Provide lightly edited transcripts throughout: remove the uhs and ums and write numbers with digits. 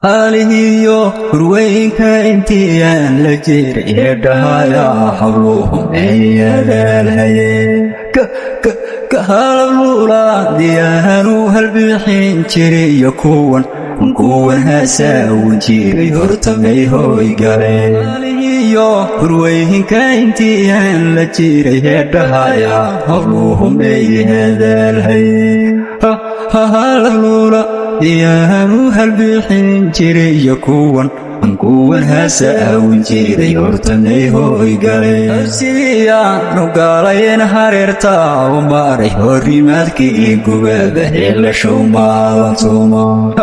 هالهيو رويك انتي ان لجير يدهايا حبلوهم ايادا الهي كهالولا ديانو هالبيحين جيري يكون هاساون جيري هرتمي هوي قارين هالهيو رويك انتي ان لجير يدهايا حبلوهم ايادا الهي هالولا ديانو هالبيحين جيري يكون هاساون جيري هرتمي هوي قارين أرسيانو قالين هاريرتا وماري هوري مالكي قبابه إلا شو مالتوما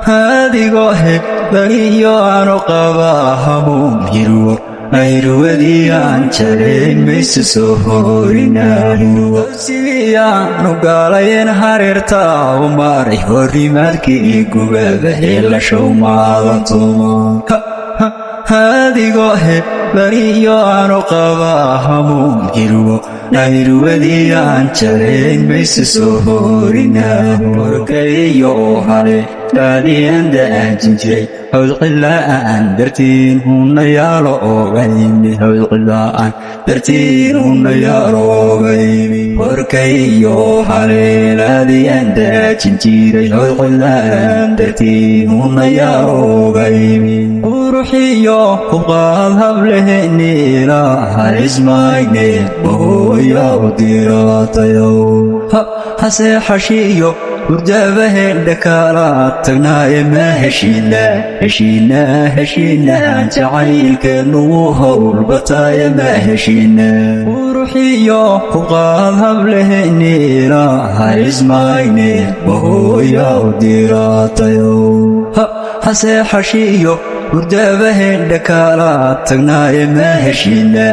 هادي قوهي بغيو عنو قباها مميرو ayruwadii aan jarayn mayse soo horinaayo sidiyaanu gaalayeen hareerta u maray horimaadkii gubaaba heelashow maadantumo hadigoo he bariyo aanu qabaa hamuun hirwo ayruwadii aan jarayn mayse soo horinaayo horkayo hare daadiyan daajin jiray hawdqila'aan dartiin hunna yaalo oogaymi hawdqila'aan dartiin hunna yaalo oogaymi horkayo haleelaadiyan daajin jiray hawdqila'aan dartiin hunna yaalo oogaymi quruxiyo huqaad hableheni ilaaha ismayne booya u diraatayo hase xashiyo hurdabaheen dhakaala tagnaaye ma heshiina jacaylkeenu howlbataaye ma heshiina quruxiyo huqaad hableheni ilaaha ismayne booya u diraatayo hase xashiyo hurdabaheen dhakaala tagnaaye ma heshiina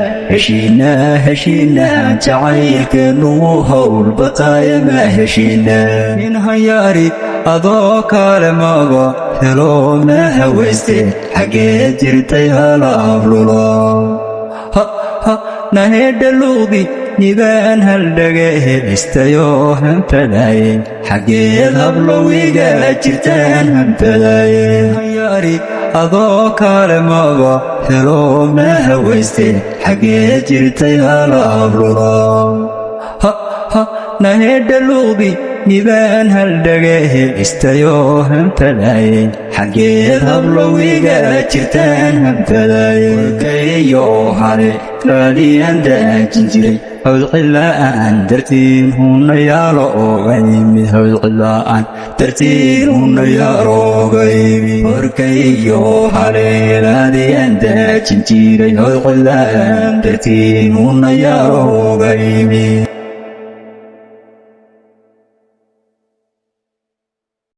jacaylkeenu howlbataaye ma heshiina nin hayaari adoo kale maba helo ma hawayste xaggee jirtay hala ablulo nahedhaluuqdi nibaan haldhage heestayoo hanfadaaye xaggeed hablowiga jirtaan hanfadaaye hayaari adoo kale maba helo ma hawayste xaggee jirtay hala ablulo nahedhaluuqdi nibaan haldhage heestayoo hanfadaaye xaggeed hablowiga jirtaan hanfadaaye warkayo hare raadiyan daajin jiray hawdqila'aan dartiin hunna yaalo oogaymi hawdqila'aan dartiin hunna yaalo oogaymi horkayo haleelaadiyan daajin jiray hawdqila'aan dartiin hunna yaalo oogaymi